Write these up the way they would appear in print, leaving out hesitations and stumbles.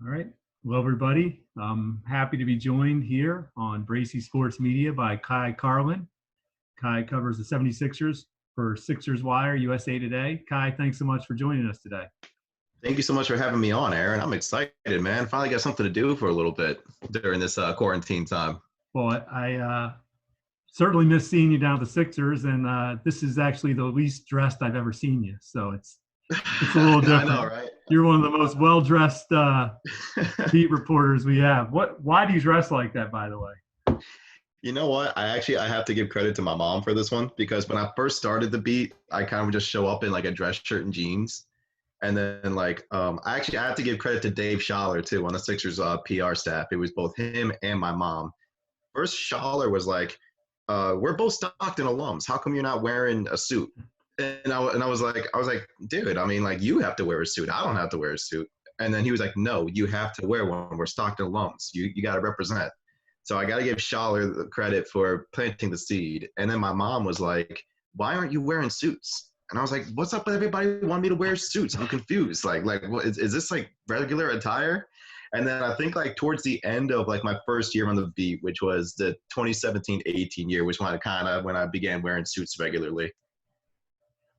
All right. Well, everybody, I'm happy to be joined here on Bracy Sports Media by Carlin. Kai covers the 76ers for Sixers Wire, USA Today. Kai, thanks so much for joining us today. Thank you so much for having me on, Aaron. I'm excited, man. Finally got something to do for a little bit during this quarantine time. Well, I certainly miss seeing you down at the Sixers, and this is actually the least dressed I've ever seen you. So it's a little different. I know, right? You're one of the most well-dressed beat reporters we have. Why do you dress like that, by the way? You know what? I have to give credit to my mom for this one because when I first started the beat, I kind of just show up in like a dress shirt and jeans. And then I have to give credit to Dave Schaller too on the Sixers PR staff. It was both him and my mom. First, Schaller was like, we're both Stockton alums. How come you're not wearing a suit? And I was like, dude, I mean, like, you have to wear a suit. I don't have to wear a suit. And then he was like, no, you have to wear one. We're Stockton alums. You got to represent. So I got to give Schaller the credit for planting the seed. And then my mom was like, why aren't you wearing suits? And I was like, what's up with everybody wanting me to wear suits? I'm confused. Like what, is this like regular attire? And then I think like towards the end of like my first year on the beat, which was the 2017-18 year, which when I began wearing suits regularly.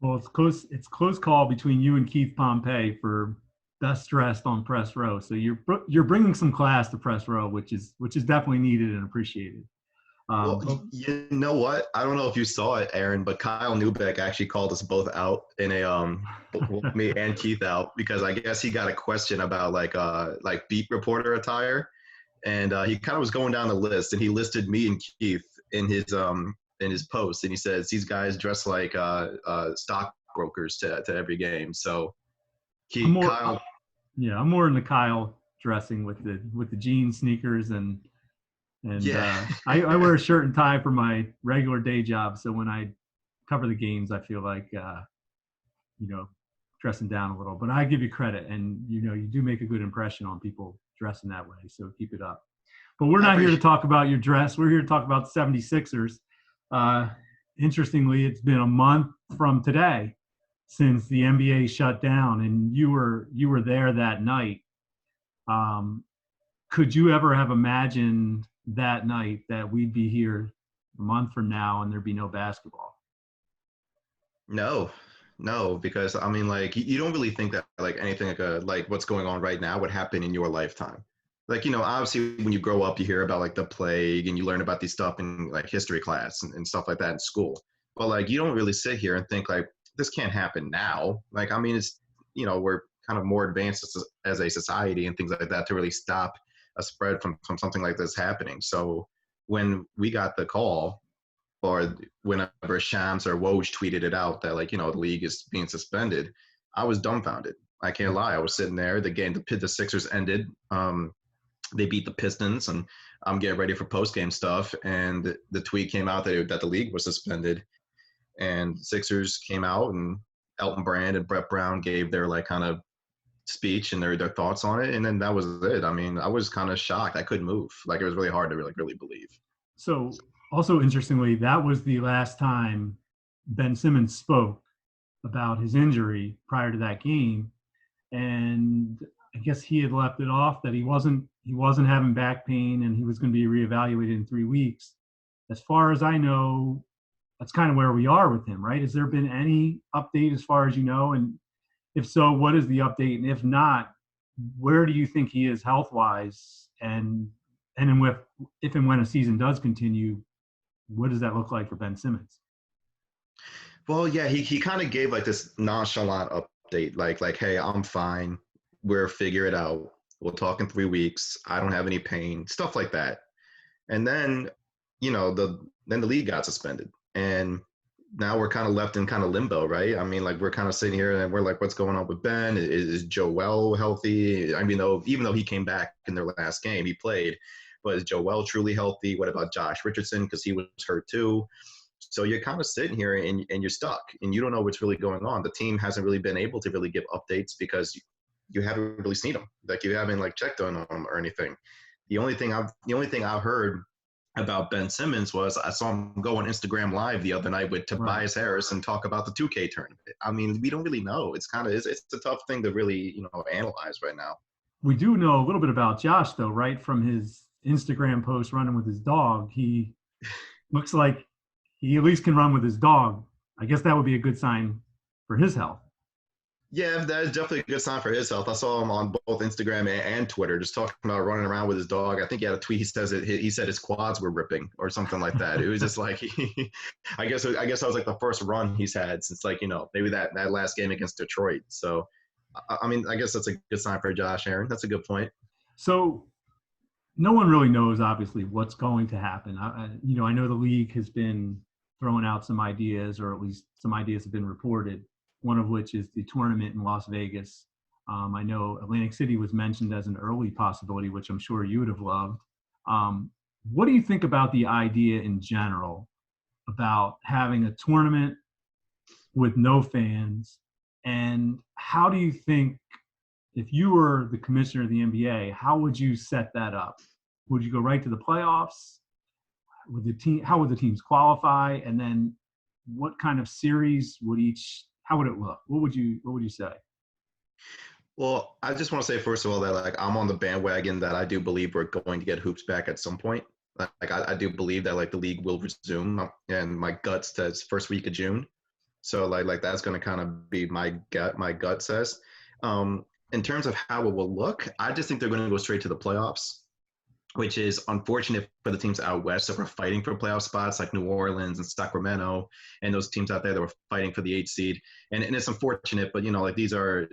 Well, it's close call between you and Keith Pompey for best dressed on press row. So you're bringing some class to press row, which is definitely needed and appreciated. Well, you know what? I don't know if you saw it, Aaron, but Kyle Newbeck actually called us both out in a me and Keith out because I guess he got a question about like beat reporter attire, and he kind of was going down the list, and he listed me and Keith in his post, and he says these guys dress like stockbrokers to every game. So I'm more into Kyle dressing with the jeans, sneakers, and yeah. I wear a shirt and tie for my regular day job. So when I cover the games, I feel like dressing down a little. But I give you credit, and you do make a good impression on people dressing that way. So keep it up. But we're not here to talk about your dress. We're here to talk about the 76ers. Interestingly, it's been a month from today since the NBA shut down, and you were there that night. Could you ever have imagined that night that we'd be here a month from now and there'd be no basketball? No, because I mean, like, you don't really think that like anything like what's going on right now would happen in your lifetime. Like, obviously when you grow up, you hear about like the plague and you learn about these stuff in like history class and stuff like that in school. But like, you don't really sit here and think like this can't happen now. Like, I mean, it's, we're kind of more advanced as a society and things like that to really stop a spread from something like this happening. So when we got the call, or whenever Shams or Woj tweeted it out that like, the league is being suspended, I was dumbfounded. I can't lie. I was sitting there. The game, the Sixers ended. They beat the Pistons, and I'm getting ready for post-game stuff. And the tweet came out that the league was suspended. And Sixers came out, and Elton Brand and Brett Brown gave their like kind of speech and their thoughts on it, and then that was it. I mean, I was kind of shocked. I couldn't move. Like, it was really hard to really believe. So also interestingly, that was the last time Ben Simmons spoke about his injury prior to that game, and I guess he had left it off that he wasn't having back pain and he was going to be reevaluated in 3 weeks. As far as I know, that's kind of where we are with him, right? Has there been any update as far as you know? And if so, what is the update? And if not, where do you think he is health-wise? And if and when a season does continue, what does that look like for Ben Simmons? Well, yeah, he kind of gave like this nonchalant update, like, hey, I'm fine. We'll figure it out. We'll talk in 3 weeks. I don't have any pain, stuff like that. And then, then the league got suspended. And now we're kind of left in kind of limbo, right? I mean, like, we're kind of sitting here and we're like, what's going on with Ben? Is Joel healthy? I mean, even though he came back in their last game, he played, but is Joel truly healthy? What about Josh Richardson? Because he was hurt too. So you're kind of sitting here and you're stuck and you don't know what's really going on. The team hasn't really been able to really give updates because you haven't really seen them. Like, you haven't like checked on them or anything. The only thing I've heard about Ben Simmons was I saw him go on Instagram Live the other night with Tobias Harris and talk about the 2K tournament. I mean, we don't really know. It's a tough thing to really, analyze right now. We do know a little bit about Josh, though, right? From his Instagram post running with his dog. He looks like he at least can run with his dog. I guess that would be a good sign for his health. Yeah, that is definitely a good sign for his health. I saw him on both Instagram and Twitter, just talking about running around with his dog. I think he had a tweet. He says he said his quads were ripping or something like that. It was just like, I guess that was like the first run he's had since, like, maybe that last game against Detroit. So, I mean, I guess that's a good sign for Josh Aaron. That's a good point. So no one really knows, obviously, what's going to happen. I know the league has been throwing out some ideas, or at least some ideas have been reported, one of which is the tournament in Las Vegas. I know Atlantic City was mentioned as an early possibility, which I'm sure you would have loved. What do you think about the idea in general about having a tournament with no fans? And how do you think, if you were the commissioner of the NBA, how would you set that up? Would you go right to the playoffs? How would the teams qualify? And then what kind of series how would it look? What would you say? Well, I just want to say, first of all, that like I'm on the bandwagon that I do believe we're going to get hoops back at some point. Like I do believe that like the league will resume, and my gut says first week of June. So like that's going to kind of be my gut. My gut says. In terms of how it will look, I just think they're going to go straight to the playoffs, which is unfortunate for the teams out west that were fighting for playoff spots, like New Orleans and Sacramento, and those teams out there that were fighting for the 8th seed. And it's unfortunate, but like these are,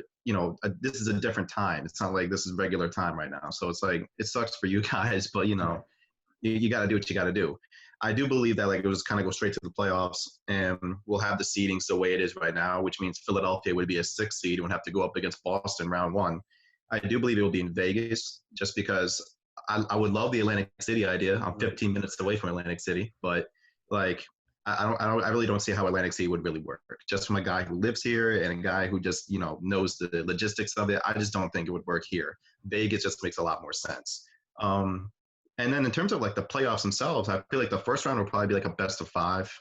this is a different time. It's not like this is regular time right now. So it's like it sucks for you guys, but you got to do what you got to do. I do believe that like it was kind of go straight to the playoffs, and we'll have the seedings the way it is right now, which means Philadelphia would be a 6th seed and would have to go up against Boston round 1. I do believe it will be in Vegas, just because I would love the Atlantic City idea. I'm 15 minutes away from Atlantic City, but like I really don't see how Atlantic City would really work. Just from a guy who lives here and a guy who just knows the logistics of it, I just don't think it would work here. Vegas just makes a lot more sense. And then in terms of like the playoffs themselves, I feel like the first round will probably be like a best of 5,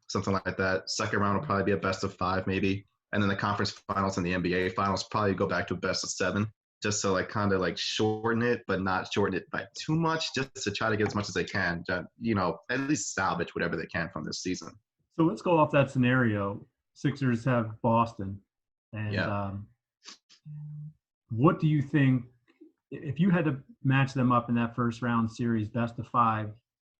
something like that. Second round will probably be a best of 5 maybe, and then the conference finals and the NBA finals probably go back to a best of 7. Just to like kind of like shorten it, but not shorten it by too much, just to try to get as much as they can, at least salvage whatever they can from this season. So let's go off that scenario. Sixers have Boston. And Yeah. What do you think, if you had to match them up in that first round series, best of 5,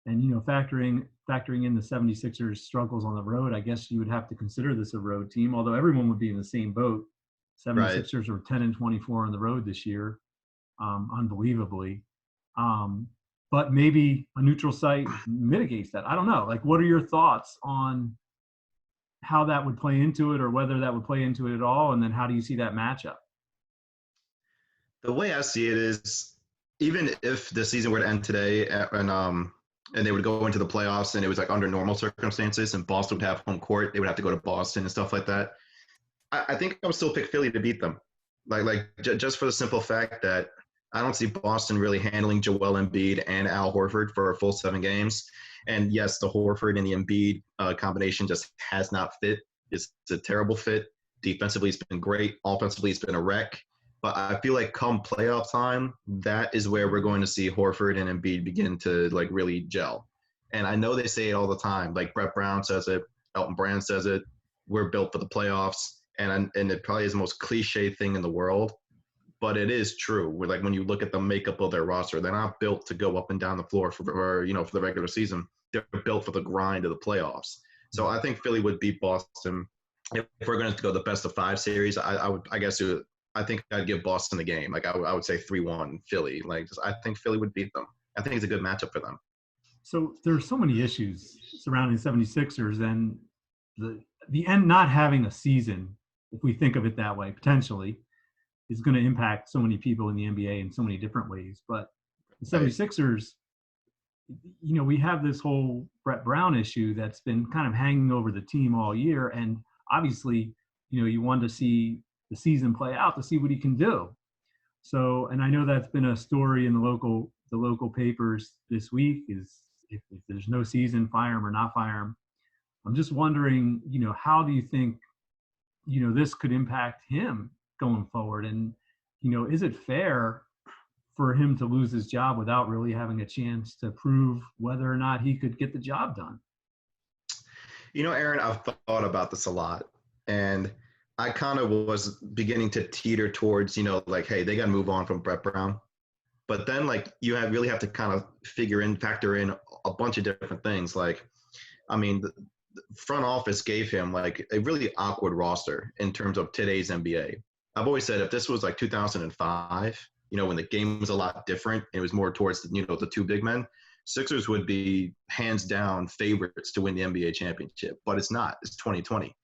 and, factoring in the 76ers struggles on the road, I guess you would have to consider this a road team, although everyone would be in the same boat. 76ers were 10-24 on the road this year, unbelievably. But maybe a neutral site mitigates that. I don't know. Like, what are your thoughts on how that would play into it, or whether that would play into it at all? And then how do you see that matchup? The way I see it is, even if the season were to end today and they would go into the playoffs and it was like under normal circumstances and Boston would have home court, they would have to go to Boston and stuff like that. I think I would still pick Philly to beat them, just for the simple fact that I don't see Boston really handling Joel Embiid and Al Horford for a full 7 games. And yes, the Horford and the Embiid combination just has not fit. It's a terrible fit. Defensively, it's been great. Offensively, it's been a wreck. But I feel like come playoff time, that is where we're going to see Horford and Embiid begin to like really gel. And I know they say it all the time. Like Brett Brown says it, Elton Brand says it. We're built for the playoffs. And it probably is the most cliche thing in the world, but it is true. Like when you look at the makeup of their roster, they're not built to go up and down the floor for the regular season. They're built for the grind of the playoffs. So I think Philly would beat Boston. If we're going to go the best of 5 series, I think I'd give Boston the game. Like I would say 3-1 Philly. I think Philly would beat them. I think it's a good matchup for them. So there's so many issues surrounding 76ers, and the end not having a season, if we think of it that way, potentially, is going to impact so many people in the NBA in so many different ways. But the 76ers, we have this whole Brett Brown issue that's been kind of hanging over the team all year. And obviously, you want to see the season play out to see what he can do. So, and I know that's been a story in the local papers this week, is if there's no season, fire him or not fire him. I'm just wondering, how do you think, this could impact him going forward? And, is it fair for him to lose his job without really having a chance to prove whether or not he could get the job done. Aaron, I've thought about this a lot, and I kind of was beginning to teeter towards, like, hey, they got to move on from Brett Brown. But then, like, really have to kind of factor in a bunch of different things. Like, I mean, the front office gave him like a really awkward roster in terms of today's NBA. I've always said if this was like 2005, when the game was a lot different, it was more towards the two big men. Sixers would be hands down favorites to win the NBA championship, but it's not. It's 2020.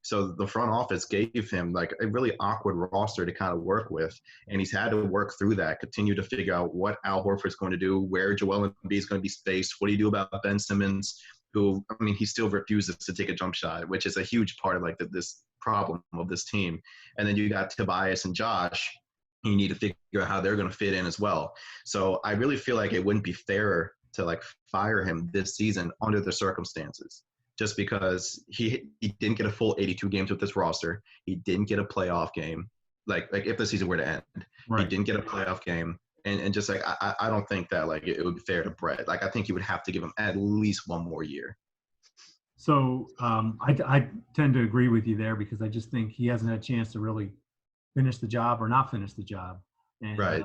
So the front office gave him like a really awkward roster to kind of work with, and he's had to work through that, continue to figure out what Al Horford's going to do, where Joel Embiid is going to be spaced, what do you do about Ben Simmons, who, I mean, he still refuses to take a jump shot, which is a huge part of like this problem of this team. And then you got Tobias and Josh. You need to figure out how they're going to fit in as well. So I really feel like it wouldn't be fair to like fire him this season under the circumstances, just because he didn't get a full 82 games with this roster. He didn't get a playoff game. Like if the season were to end, right. He didn't get a playoff game. And just like, I don't think that like it would be fair to Brett. Like, I think you would have to give him at least one more year. So I tend to agree with you there, because I just think he hasn't had a chance to really finish the job or not finish the job. And, right.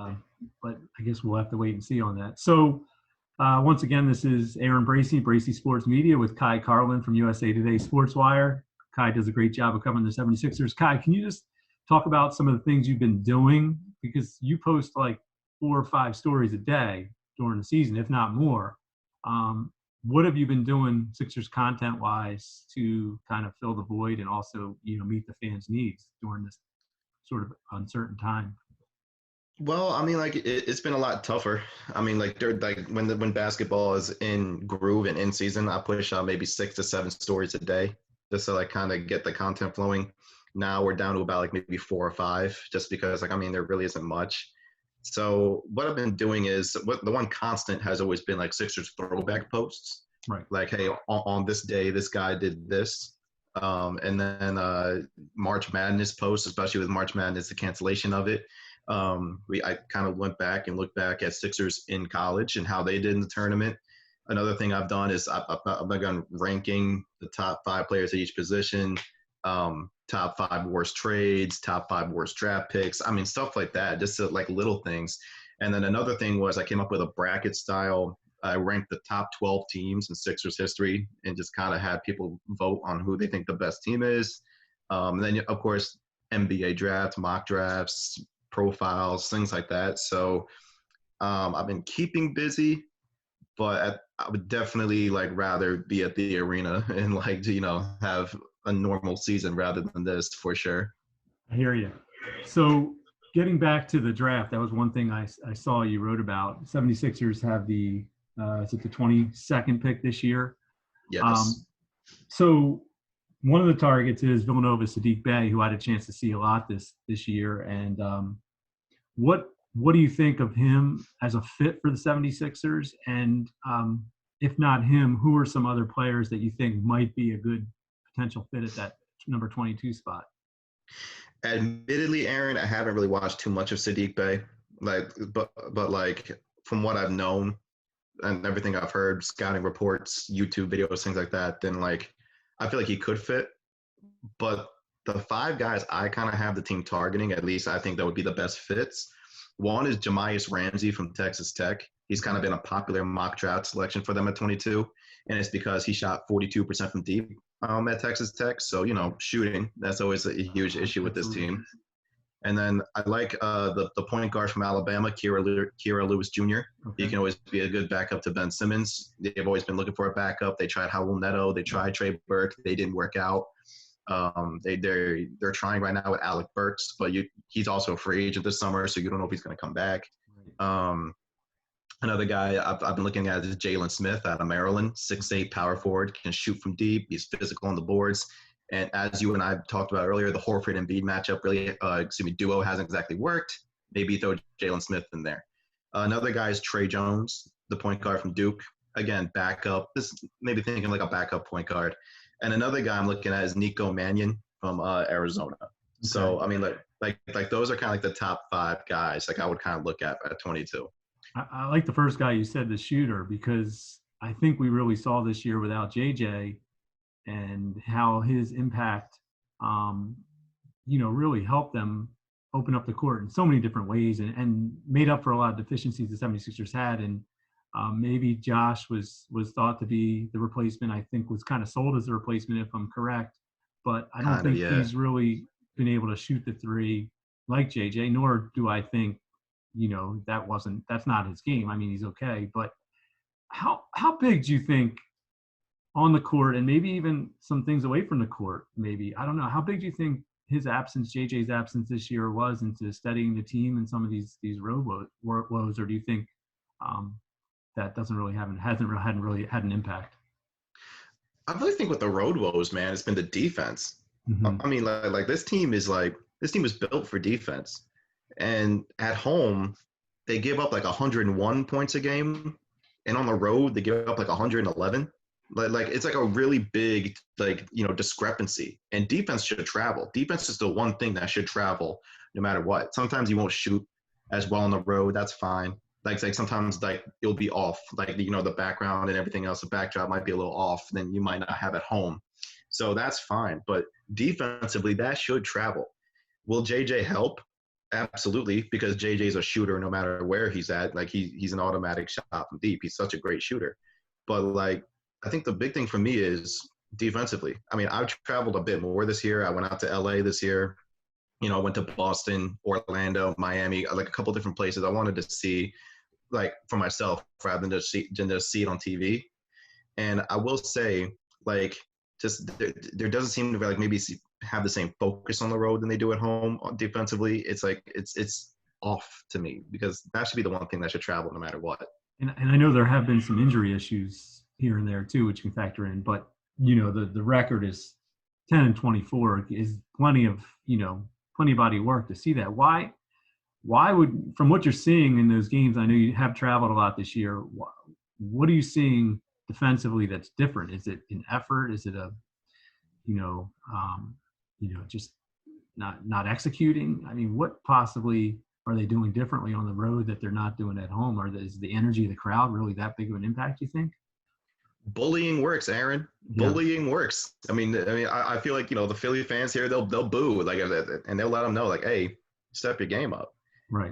But I guess we'll have to wait and see on that. So once again, this is Aaron Bracy, Bracy Sports Media, with Kai Carlin from USA Today Sports Wire. Kai does a great job of covering the 76ers. Kai, can you just talk about some of the things you've been doing? Because you post like 4 or 5 stories a day during the season, if not more. What have you been doing Sixers content-wise to kind of fill the void and also, meet the fans' needs during this sort of uncertain time? Well, I mean, like it's been a lot tougher. I mean, like when basketball is in groove and in season, I push out maybe 6 to 7 stories a day just to like kind of get the content flowing. Now we're down to about like maybe 4 or 5, just because like, I mean, there really isn't much. So what I've been doing is the one constant has always been like Sixers throwback posts. Right. Like, hey, on this day, this guy did this. And then March Madness posts, especially with March Madness, the cancellation of it. I kind of went back and looked back at Sixers in college and how they did in the tournament. Another thing I've done is I've begun ranking the top 5 players at each position, top 5 worst trades, top 5 worst draft picks. I mean, stuff like that, just like little things. And then another thing was I came up with a bracket style. I ranked the top 12 teams in Sixers history and just kind of had people vote on who they think the best team is. And then, of course, NBA drafts, mock drafts, profiles, things like that. So I've been keeping busy, but I would definitely like rather be at the arena and like, have a normal season rather than this, for sure. I hear you. So getting back to the draft, that was one thing I saw you wrote about. 76ers have the 22nd pick this year? Yes. So one of the targets is Villanova Sadiq Bey, who I had a chance to see a lot this year. And what do you think of him as a fit for the 76ers? And if not him, who are some other players that you think might be a good potential fit at that number 22 spot? Admittedly, Aaron, I haven't really watched too much of Sadiq Bey. But like from what I've known and everything I've heard, scouting reports, YouTube videos, things like that, then like I feel like he could fit. But the 5 guys I kind of have the team targeting, at least I think that would be the best fits. One is Jamias Ramsey from Texas Tech. He's kind of been a popular mock draft selection for them at 22, and it's because he shot 42% from deep at Texas Tech. So, shooting, that's always a huge issue with this team. And then I like the point guard from Alabama, Kira Lewis Jr. Okay. He can always be a good backup to Ben Simmons. They've always been looking for a backup. They tried Raul Neto. They tried Trey Burke. They didn't work out. They're trying right now with Alec Burks, but he's also a free agent this summer, so you don't know if he's going to come back. Another guy I've been looking at is Jalen Smith out of Maryland, 6'8" power forward, can shoot from deep. He's physical on the boards. And as you and I talked about earlier, the Horford and Embiid matchup duo hasn't exactly worked. Maybe throw Jalen Smith in there. Another guy is Trey Jones, the point guard from Duke. Again, backup. This maybe thinking like a backup point guard. And another guy I'm looking at is Nico Mannion from Arizona. Okay. So, I mean, like, Like those are kind of like the top 5 guys. Like I would kind of look at 22. I like the first guy you said, the shooter, because I think we really saw this year without JJ and how his impact, um, really helped them open up the court in so many different ways and made up for a lot of deficiencies the 76ers had. And maybe Josh was thought to be the replacement. I think was kind of sold as the replacement, if I'm correct. But I don't Kind of, think yeah. he's really been able to shoot the three like JJ, nor do I think, that's not his game. I mean, he's okay, but how big do you think on the court and maybe even some things away from the court, maybe, I don't know, how big do you think his absence, JJ's absence this year was into studying the team and some of these road woes, or do you think um, that doesn't really hadn't really had an impact? I really think with the road woes, man, it's been the defense. Mm-hmm. I mean, like this team was built for defense, and at home they give up like 101 points a game, and on the road they give up like 111. Like it's like a really big discrepancy. And defense should travel. Defense is the one thing that should travel no matter what. Sometimes you won't shoot as well on the road. That's fine. Like sometimes like it'll be off. Like the background and everything else, the backdrop might be a little off. Then you might not have at home. So that's fine. But defensively, that should travel. Will JJ help? Absolutely, because JJ's a shooter no matter where he's at. Like he's an automatic shot from deep. He's such a great shooter. But like I think the big thing for me is defensively. I mean, I've traveled a bit more this year. I went out to LA this year. I went to Boston, Orlando, Miami, like a couple different places. I wanted to see like for myself rather than just see it on TV. And I will say, like, just there doesn't seem to be like maybe have the same focus on the road than they do at home defensively. It's like it's off to me because that should be the one thing that should travel no matter what. And I know there have been some injury issues here and there too, which can factor in. But the record is 10-24 is plenty of body work to see that. Why would, from what you're seeing in those games, I know you have traveled a lot this year. What are you seeing defensively that's different? Is it an effort? Is it a just not executing? I mean, what possibly are they doing differently on the road that they're not doing at home? Or is the energy of the crowd really that big of an impact, you think? Bullying works, Aaron. Yeah, Bullying works. I feel like the Philly fans here they'll boo like, and they'll let them know like, hey, step your game up. right.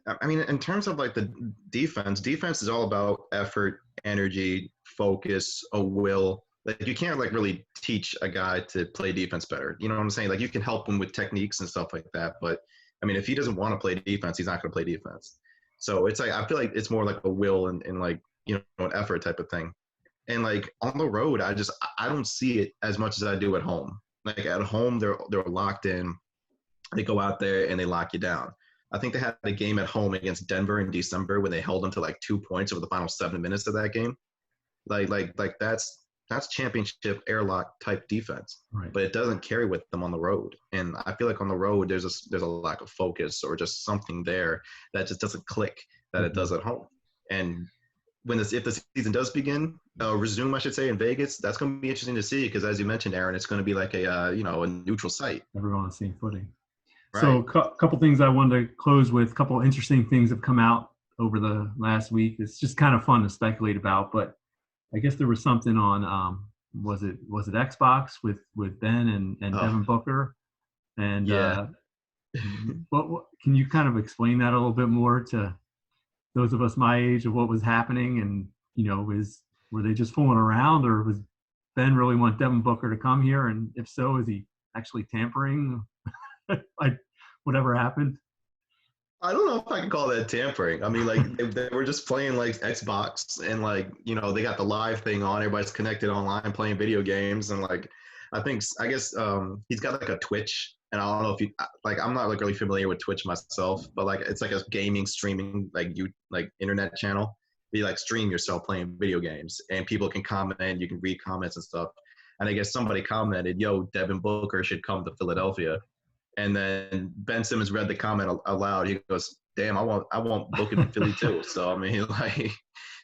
I mean, in terms of like the defense is all about effort, energy, focus, a will. Like you can't like really teach a guy to play defense better. You know what I'm saying? Like you can help him with techniques and stuff like that. But I mean, if he doesn't want to play defense, he's not going to play defense. So it's like I feel like it's more like a will and like an effort type of thing. And like on the road, I don't see it as much as I do at home. Like at home, they're locked in. They go out there and they lock you down. I think they had a game at home against Denver in December when they held them to like 2 points over the final 7 minutes of that game. Like that's championship airlock type defense, Right. but it doesn't carry with them on the road. And I feel like on the road there's a lack of focus or just something there that just doesn't click that it Mm-hmm. does at home. And if the season does begin, resume, I should say, in Vegas, that's going to be interesting to see because, as you mentioned, Aaron, it's going to be like a neutral site, Everyone on the same footing. So right? a couple things I wanted to close with. A couple interesting things have come out over the last week. It's just kind of fun to speculate about, but I guess there was something on was it Xbox with Ben and Oh, Devin Booker, and yeah. what can you kind of explain that a little bit more to those of us my age of what was happening, and were they just fooling around, or was Ben really want Devin Booker to come here, and if so, is he actually tampering? Like whatever happened? I don't know if I can call that tampering. I mean, like they were just playing like Xbox, and like they got the live thing on. Everybody's connected online playing video games, and like I guess he's got like a Twitch, and I don't know if you like. I'm not like really familiar with Twitch myself, but like it's like a gaming streaming like internet channel. You like stream yourself playing video games, and people can comment. You can read comments and stuff. And I guess somebody commented, "Yo, Devin Booker should come to Philadelphia." And then Ben Simmons read the comment aloud. He goes, "Damn, I want Booker in Philly too." So I mean, like,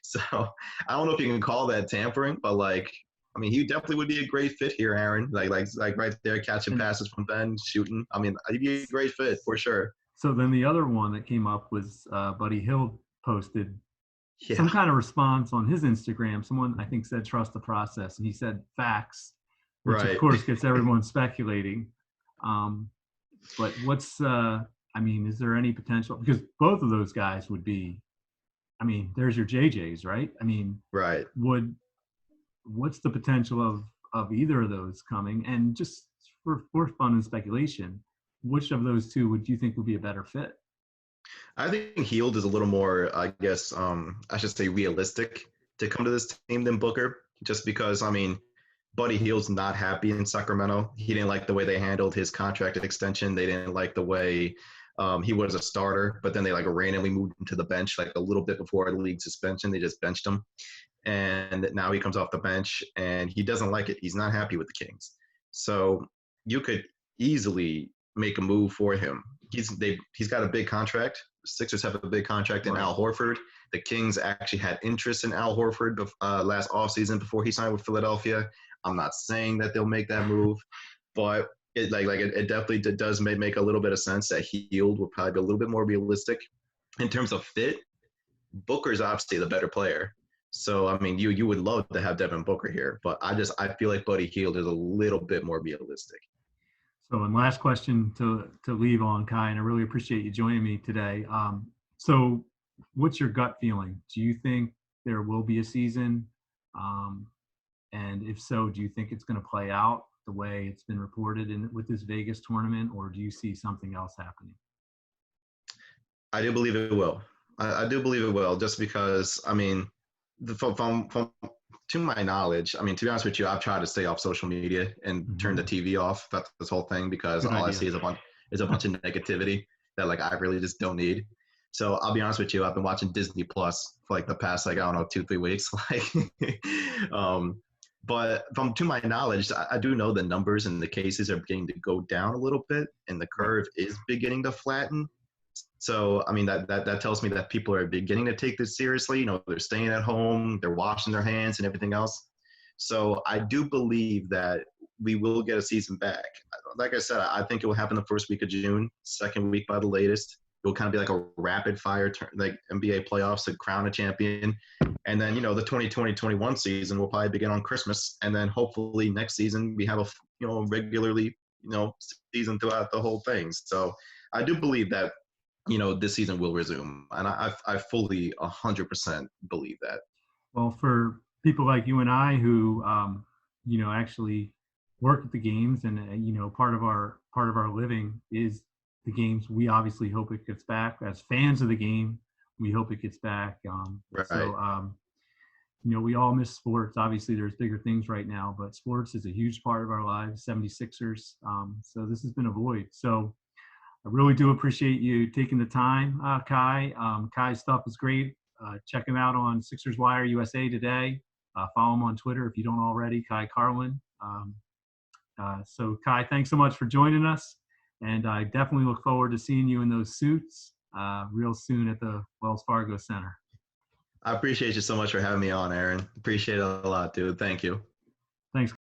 so I don't know if you can call that tampering, but like, I mean, he definitely would be a great fit here, Aaron. Like right there, catching And passes from Ben, shooting. I mean, he'd be a great fit for sure. so then the other one that came up was Buddy Hill posted Yeah, some kind of response on his Instagram. Someone I think said trust the process, and he said facts, which of right. course gets everyone speculating. Um, but I mean, is there any potential? Because both of those guys would be. I mean, there's your JJs, right? I mean, Right. would what's the potential of either of those coming? And just for fun and speculation, which of those two would you think would be a better fit? I think Heald is a little more, I guess, I should say, realistic to come to this team than Booker, just because, I mean, Buddy Hield's not happy in Sacramento. He didn't like the way they handled his contract extension. They didn't like the way he was a starter, but then they like randomly moved him to the bench like a little bit before the league suspension. They just benched him, and now he comes off the bench and he doesn't like it. He's not happy with the Kings. So you could easily make a move for him. He's got a big contract. Sixers have a big contract in Right. Al Horford. The Kings actually had interest in Al Horford last offseason before he signed with Philadelphia. I'm not saying that they'll make that move, but it definitely does make a little bit of sense that Hield will probably be a little bit more realistic in terms of fit. Booker's obviously the better player. So I mean, you would love to have Devin Booker here, but I feel like Buddy Hield is a little bit more realistic. So, and last question to leave on, Kai, and I really appreciate you joining me today. So, what's your gut feeling? Do you think there will be a season? And if so, do you think it's going to play out the way it's been reported in with this Vegas tournament, or do you see something else happening? I do believe it will. I do believe it will, just because I mean, from to my knowledge, I mean, to be honest with you, I've tried to stay off social media and turn the Mm-hmm. TV off. That's this whole thing, because Good all I idea. see is a bunch of negativity that like I really just don't need. So I'll be honest with you, I've been watching Disney Plus for like the past like I don't know 2 3 weeks, like, um, but from to my knowledge, I do know the numbers and the cases are beginning to go down a little bit, and the Right. curve is beginning to flatten. So, I mean, that tells me that people are beginning to take this seriously. You know, they're staying at home, they're washing their hands and everything else. So I do believe that we will get a season back. Like I said, I think it will happen the first week of June, second week by the latest. It will kind of be like a rapid fire turn, like NBA playoffs to crown a champion. And then, you know, the 2020-21 season will probably begin on Christmas. And then hopefully next season we have a, you know, regularly, you know, season throughout the whole thing. So I do believe that, you know, this season will resume, and I fully 100% believe that. Well, for people like you and I who, actually work at the games, and part of our living is the games. We obviously hope it gets back. As fans of the game, we hope it gets back. Right. We all miss sports. Obviously, there's bigger things right now, but sports is a huge part of our lives. 76ers. So this has been a void. So I really do appreciate you taking the time, Kai. Kai's stuff is great. Check him out on Sixers Wire USA today. Follow him on Twitter if you don't already, Kai Carlin. So, Kai, thanks so much for joining us. And I definitely look forward to seeing you in those suits real soon at the Wells Fargo Center. I appreciate you so much for having me on, Aaron. Appreciate it a lot, dude. Thank you.